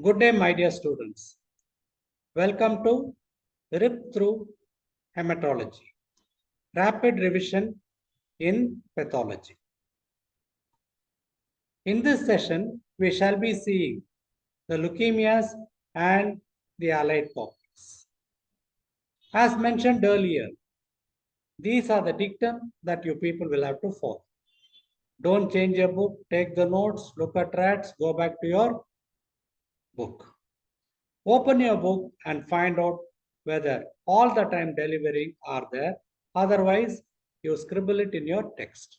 Good day, my dear students. Welcome to RIP through Hematology, Rapid Revision in Pathology. In this session, we shall be seeing the leukemias and the allied topics. As mentioned earlier, these are the dictum that you people will have to follow. Don't change your book, take the notes, look at R.A.T.S, go back to your book. Open your book and find out whether all the time delivering are there. Otherwise, you scribble it in your text.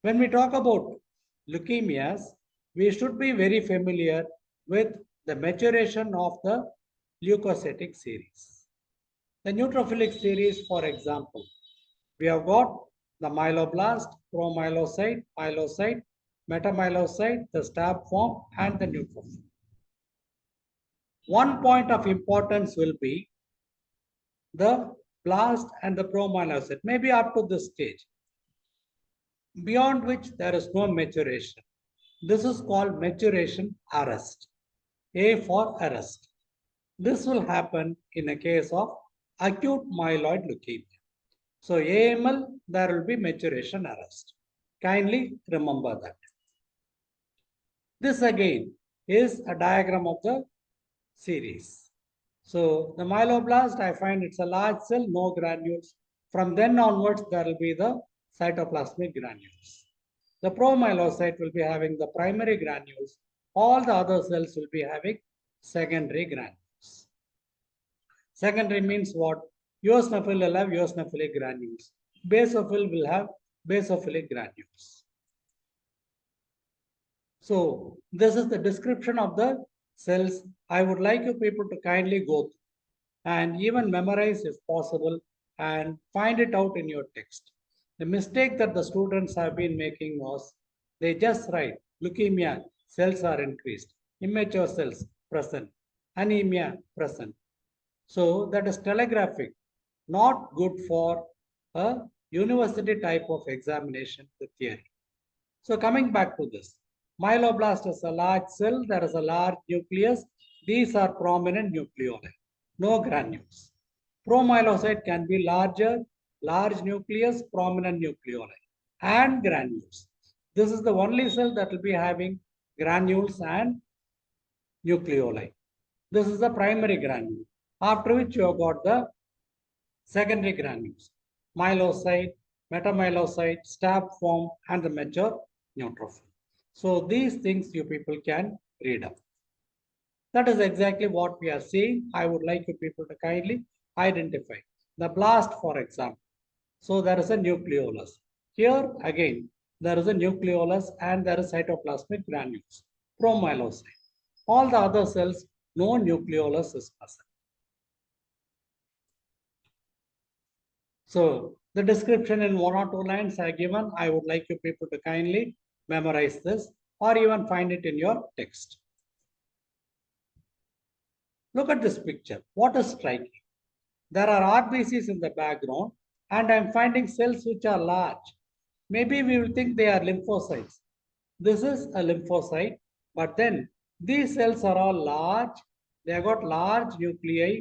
When we talk about leukemias, we should be very familiar with the maturation of the leukocytic series. The neutrophilic series, for example, we have got the myeloblast, promyelocyte, myelocyte, metamyelocyte, the stab form, and the neutrophil. One point of importance will be the blast and the promyelocyte, maybe up to this stage, beyond which there is no maturation. This is called maturation arrest. A for arrest. This will happen in a case of acute myeloid leukemia. So AML, there will be maturation arrest. Kindly remember that. This again is a diagram of the series. So the myeloblast, I find it's a large cell, no granules. From then onwards, there will be the cytoplasmic granules. The promyelocyte will be having the primary granules. All the other cells will be having secondary granules. Secondary means what? Eosinophil will have eosinophilic granules. Basophil will have basophilic granules. So this is the description of the cells. I would like you people to kindly go through and even memorize if possible and find it out in your text. The mistake that the students have been making was they just write leukemia, cells are increased, immature cells present, anemia present. So that is telegraphic, not good for a university type of examination, the theory. So coming back to this, myeloblast is a large cell, there is a large nucleus. These are prominent nucleoli, no granules. Promyelocyte can be larger, large nucleus, prominent nucleoli, and granules. This is the only cell that will be having granules and nucleoli. This is the primary granule, after which you have got the secondary granules, myelocyte, metamyelocyte, stab form, and the mature neutrophil. So these things you people can read up. That is exactly what we are seeing. I would like you people to kindly identify. The blast, for example. So there is a nucleolus. Here again, there is a nucleolus and there is cytoplasmic granules, promyelocyte. All the other cells, no nucleolus is present. So the description in 1 or 2 lines are given. I would like you people to kindly memorize this or even find it in your text. Look at this picture. What is striking? There are RBCs in the background and I'm finding cells which are large. Maybe we will think they are lymphocytes. This is a lymphocyte, but then these cells are all large. They have got large nuclei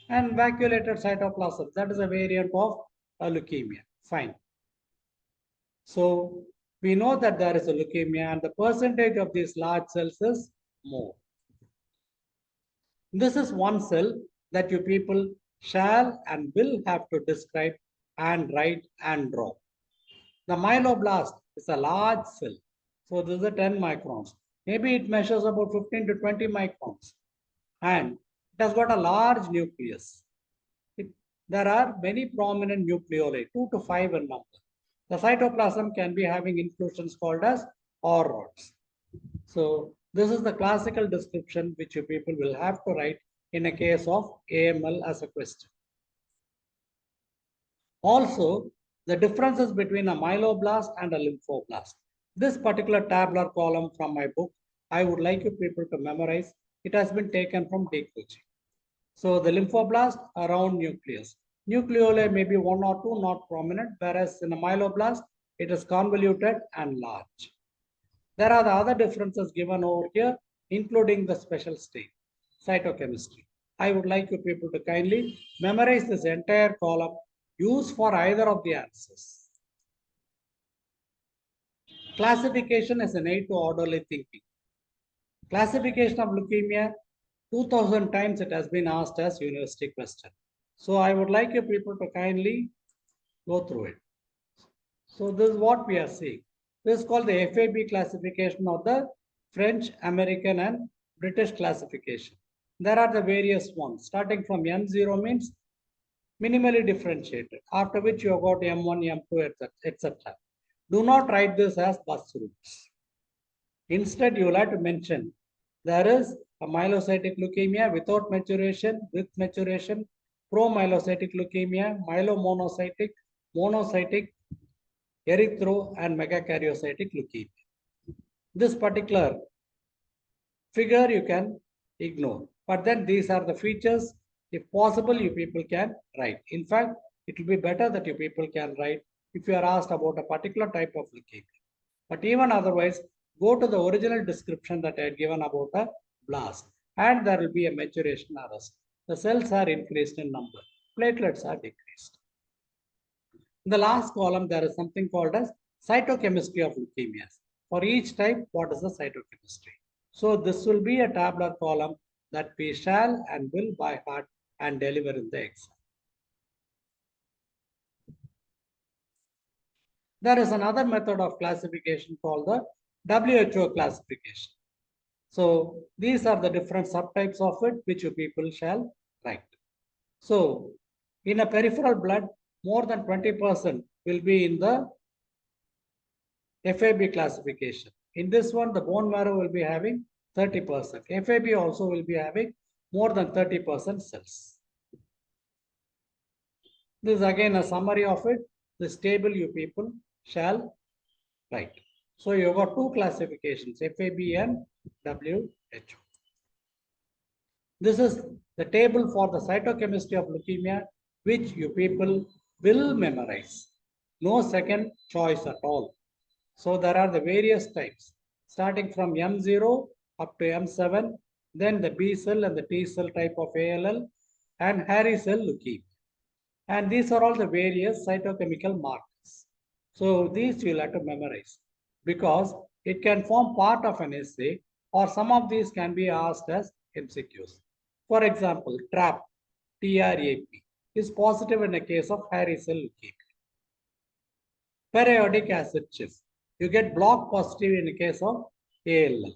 and vacuolated cytoplasm. That is a variant of a leukemia. Fine. So we know that there is a leukemia and the percentage of these large cells is more. This is one cell that you people shall and will have to describe and write and draw. The myeloblast is a large cell. So this is a 10 microns. Maybe it measures about 15 to 20 microns. And it has got a large nucleus. There are many prominent nucleoli, 2 to 5 in number. The cytoplasm can be having inclusions called as R.A.T.S. So this is the classical description which you people will have to write in a case of AML as a question. Also, the differences between a myeloblast and a lymphoblast. This particular tabular column from my book, I would like you people to memorize. It has been taken from decoding. So the lymphoblast around nucleus. Nucleoli may be 1 or 2 not prominent, whereas in a myeloblast, it is convoluted and large. There are the other differences given over here, including the special state, cytochemistry. I would like you people to kindly memorize this entire column, use for either of the answers. Classification is an aid to orderly thinking. Classification of leukemia, 2000 times it has been asked as university question. So I would like you people to kindly go through it. So this is what we are seeing. This is called the FAB classification of the French, American and British classification. There are the various ones. Starting from M0 means minimally differentiated, after which you have got M1, M2, etc. Do not write this as bus routes. Instead, you will have to mention there is a myelocytic leukemia without maturation, with maturation, promyelocytic leukemia, myelomonocytic, monocytic, erythro, and megakaryocytic leukemia. This particular figure you can ignore, but then these are the features. If possible, you people can write. In fact, it will be better that you people can write if you are asked about a particular type of leukemia. But even otherwise, go to the original description that I had given about a blast, and there will be a maturation arrest. The cells are increased in number, platelets are decreased. In the last column, there is something called as cytochemistry of leukemias. For each type, what is the cytochemistry? So this will be a tabular column that we shall and will by heart and deliver in the exam. There is another method of classification called the WHO classification. So these are the different subtypes of it which you people shall write. So in a peripheral blood, more than 20% will be in the FAB classification. In this one, the bone marrow will be having 30%. FAB also will be having more than 30% cells. This is again a summary of it. This table you people shall write. So you got two classifications, FAB and WHO. This is the table for the cytochemistry of leukemia, which you people will memorize. No second choice at all. So there are the various types, starting from M0 up to M7, then the B cell and the T cell type of ALL, and hairy cell leukemia. And these are all the various cytochemical markers. So these you will have to memorize because it can form part of an essay, or some of these can be asked as MCQs. For example, TRAP, TRAP is positive in the case of hairy cell leukemia. Periodic acid shift, you get block positive in the case of ALL.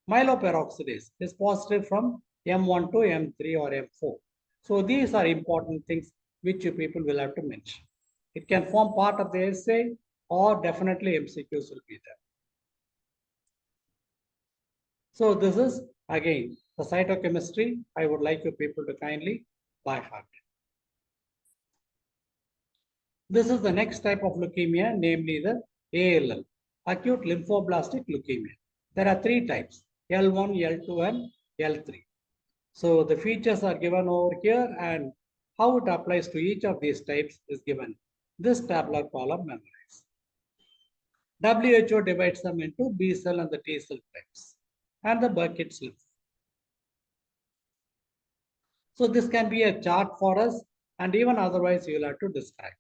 Myeloperoxidase is positive from M1 to M3 or M4. So these are important things which you people will have to mention. It can form part of the essay or definitely MCQs will be there. So this is again the cytochemistry. I would like you people to kindly by heart. This is the next type of leukemia, namely the ALL, acute lymphoblastic leukemia. There are three types, L1, L2 and L3. So the features are given over here and how it applies to each of these types is given. This tabular column memorized. WHO divides them into B cell and the T cell types and the Burkitt's lymphoma. So this can be a chart for us and even otherwise you will have to describe.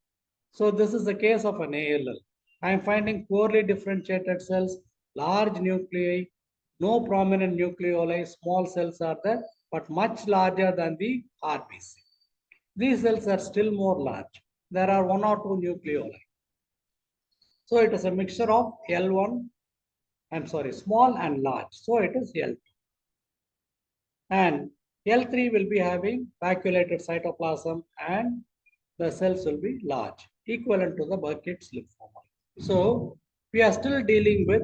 So this is the case of an ALL. I am finding poorly differentiated cells, large nuclei, no prominent nucleoli, small cells are there, but much larger than the RBC. These cells are still more large. There are one or two nucleoli. So it is a mixture of L1, small and large. So it is L2. And L3 will be having vacuolated cytoplasm and the cells will be large, equivalent to the Burkitt's lymphoma. So we are still dealing with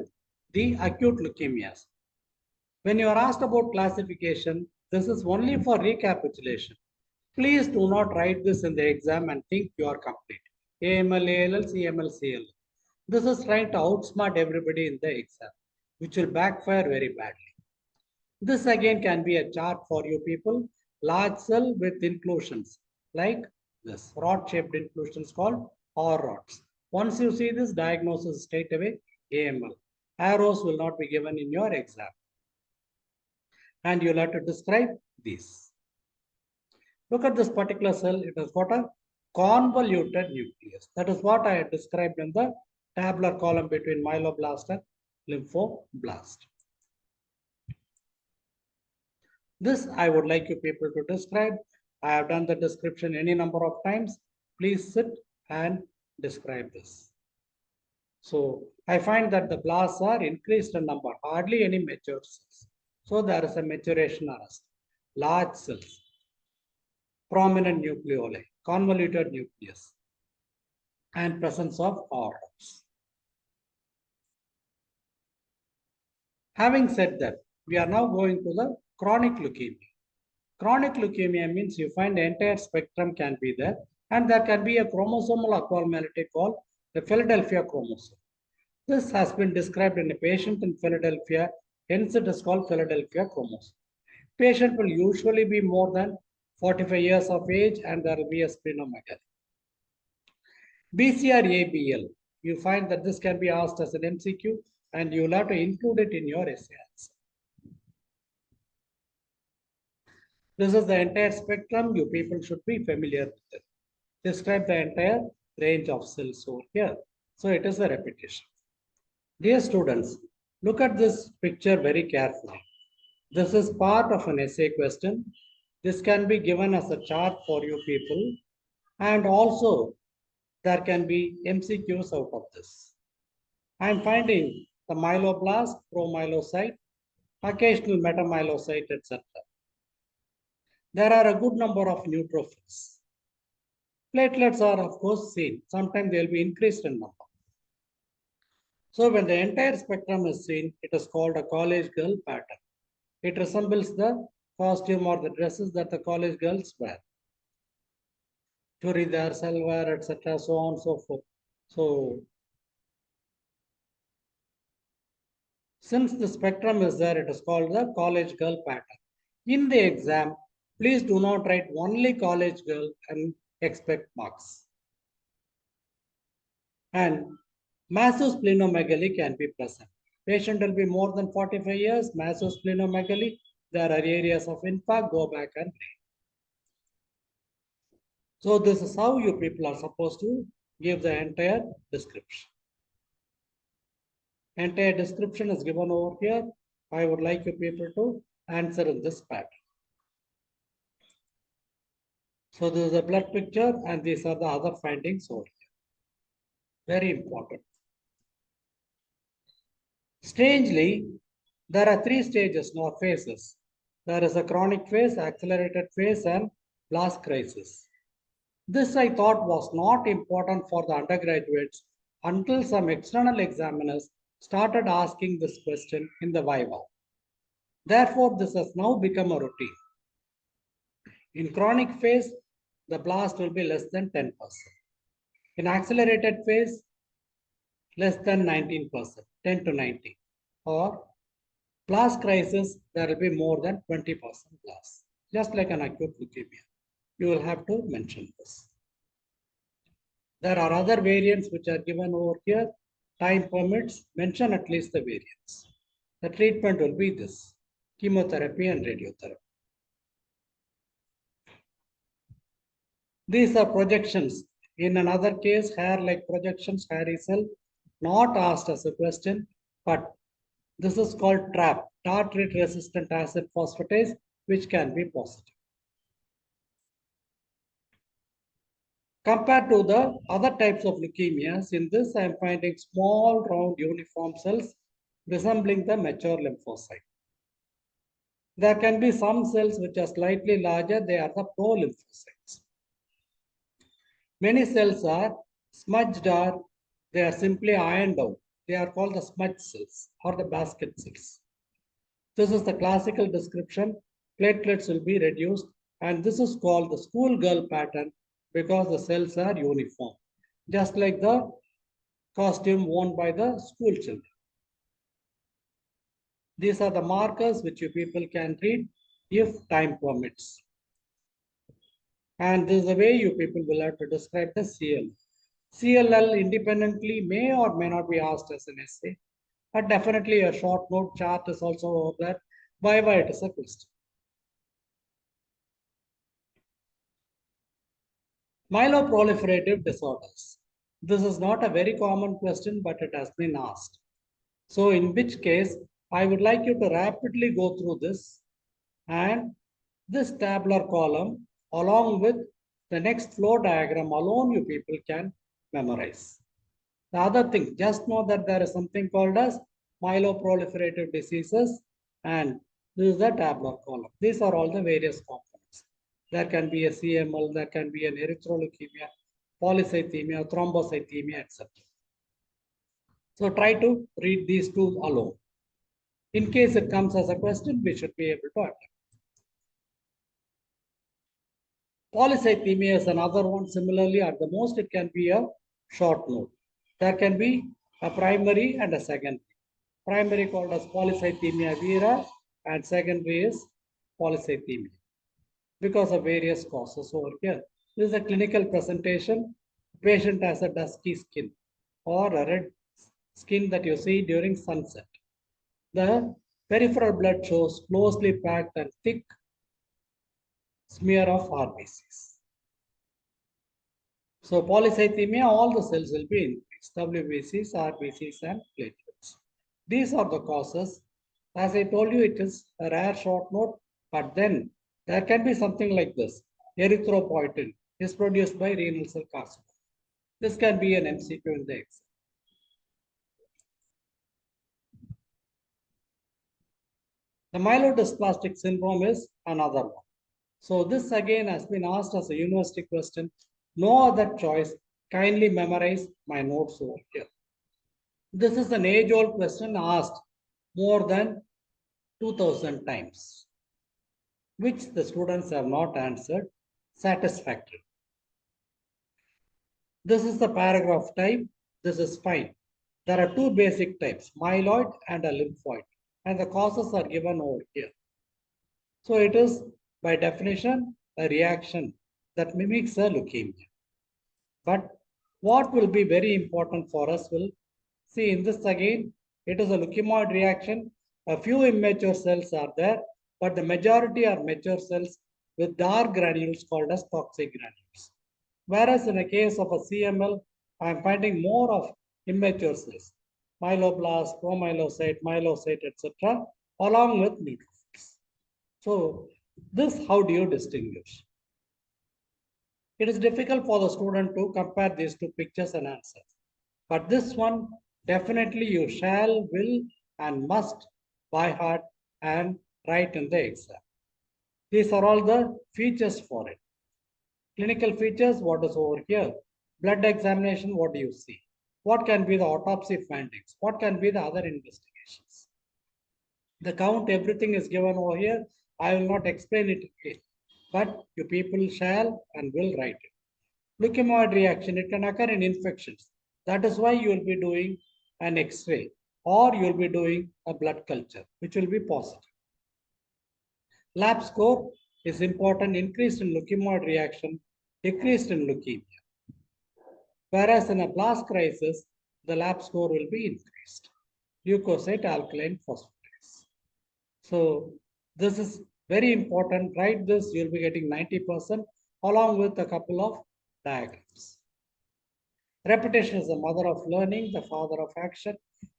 the acute leukemias. When you are asked about classification, this is only for recapitulation. Please do not write this in the exam and think you are complete. AML, ALL, CML, CL. This is trying to outsmart everybody in the exam, which will backfire very badly. This again can be a chart for you people. Large cell with inclusions like this. Rod-shaped inclusions called R.A.T.S. Once you see this diagnosis straight away, AML. Arrows will not be given in your exam. And you'll have to describe these. Look at this particular cell. It has got a convoluted nucleus. That is what I had described in the tabular column between myeloblast and lymphoblast. This I would like you people to describe. I have done the description any number of times. Please sit and describe this. So I find that the blasts are increased in number, hardly any mature cells. So there is a maturation arrest. Large cells, prominent nucleoli, convoluted nucleus, and presence of R.A.T.S. Having said that, we are now going to the chronic leukemia. Chronic leukemia means you find the entire spectrum can be there, and there can be a chromosomal abnormality called the Philadelphia chromosome. This has been described in a patient in Philadelphia, hence it is called Philadelphia chromosome. Patient will usually be more than 45 years of age and there will be a splenomegaly. BCR-ABL, you find that this can be asked as an MCQ and you will have to include it in your essay answer. This is the entire spectrum. You people should be familiar with it. Describe the entire range of cells over here. So it is a repetition. Dear students, look at this picture very carefully. This is part of an essay question. This can be given as a chart for you people. And also, there can be MCQs out of this. I am finding the myeloblast, promyelocyte, occasional metamyelocyte, etc. There are a good number of neutrophils. Platelets are, of course, seen. Sometimes they will be increased in number. So when the entire spectrum is seen, it is called a college girl pattern. It resembles the costume or the dresses that the college girls wear. Churidar, salwar, etc., so on and so forth. So, since the spectrum is there, it is called the college girl pattern. In the exam, please do not write only college girl and expect marks. And massive splenomegaly can be present. Patient will be more than 45 years, massive splenomegaly. There are areas of infarct, go back and read. So this is how you people are supposed to give the entire description. Entire description is given over here. I would like you people to answer in this pattern. So this is a blood picture and these are the other findings over here. Very important. Strangely, there are three stages or phases. There is a chronic phase, accelerated phase, and blast crisis. This I thought was not important for the undergraduates until some external examiners started asking this question in the Viva. Therefore, this has now become a routine. In chronic phase, the blast will be less than 10%. In accelerated phase, less than 19%, 10 to 90. Or blast crisis, there will be more than 20% blast. Just like an acute leukemia. You will have to mention this. There are other variants which are given over here. Time permits, mention at least the variants. The treatment will be this, chemotherapy and radiotherapy. These are projections. In another case, hair-like projections, hairy cell, not asked as a question, but this is called TRAP, tartrate-resistant acid phosphatase, which can be positive. Compared to the other types of leukemias, in this I am finding small, round, uniform cells resembling the mature lymphocyte. There can be some cells which are slightly larger, they are the pro-lymphocytes. Many cells are smudged or they are simply ironed out. They are called the smudge cells or the basket cells. This is the classical description. Platelets will be reduced and this is called the schoolgirl pattern because the cells are uniform, just like the costume worn by the school children. These are the markers which you people can read if time permits. And this is the way you people will have to describe the CL. CLL independently may or may not be asked as an essay. But definitely a short note chart is also over there. Why it is a question. Myeloproliferative disorders. This is not a very common question, but it has been asked. So in which case, I would like you to rapidly go through this, and this tabular column along with the next flow diagram alone you people can memorize. The other thing, just know that there is something called as myeloproliferative diseases, and this is the tabular column. These are all the various components. There can be a CML, there can be an erythroleukemia, polycythemia, thrombocythemia, etc. So try to read these two alone. In case it comes as a question, we should be able to attempt. Polycythemia is another one. Similarly, at the most, it can be a short note. There can be a primary and a secondary. Primary called as polycythemia vera, and secondary is polycythemia because of various causes over here. This is a clinical presentation. The patient has a dusky skin or a red skin that you see during sunset. The peripheral blood shows closely packed and thick smear of RBCs. So polycythemia, all the cells will be increased, WBCs, RBCs, and platelets. These are the causes. As I told you, it is a rare short note, but then there can be something like this. Erythropoietin is produced by renal cell carcinoma. This can be an MCQ in the exam. The myelodysplastic syndrome is another one. So this again has been asked as a university question. No other choice. Kindly memorize my notes over here. This is an age-old question asked more than 2000 times, which the students have not answered satisfactorily. This is the paragraph type. This is fine. There are two basic types, myeloid and a lymphoid, and the causes are given over here. So it is, by definition, a reaction that mimics a leukemia. But what will be very important for us will see in this again, it is a leukemoid reaction. A few immature cells are there, but the majority are mature cells with dark granules called as toxic granules. Whereas in the case of a CML, I am finding more of immature cells, myeloblast, promyelocyte, myelocyte, etc., along with neutrophils. So this, how do you distinguish? It is difficult for the student to compare these two pictures and answer. But this one, definitely you shall, will, and must by heart and write in the exam. These are all the features for it. Clinical features, what is over here? Blood examination, what do you see? What can be the autopsy findings? What can be the other investigations? The count, everything is given over here. I will not explain it again, but you people shall and will write it. Leukemoid reaction, it can occur in infections. That is why you will be doing an X-ray or you will be doing a blood culture, which will be positive. Lab score is important, increased in leukemoid reaction, decreased in leukemia. Whereas in a blast crisis, the lab score will be increased. Leukocyte alkaline phosphatase. So this is very important. Write this, you'll be getting 90% along with a couple of diagrams. Repetition is the mother of learning, the father of action,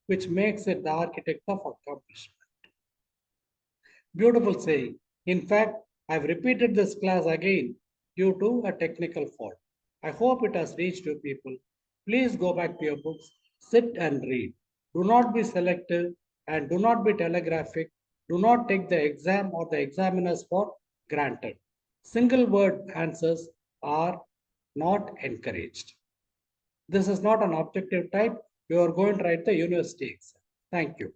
which makes it the architect of accomplishment. Beautiful saying. In fact, I've repeated this class again due to a technical fault. I hope it has reached you people. Please go back to your books, sit and read. Do not be selective and do not be telegraphic. Do not take the exam or the examiners for granted. Single word answers are not encouraged. This is not an objective type. You are going to write the university exam. Thank you.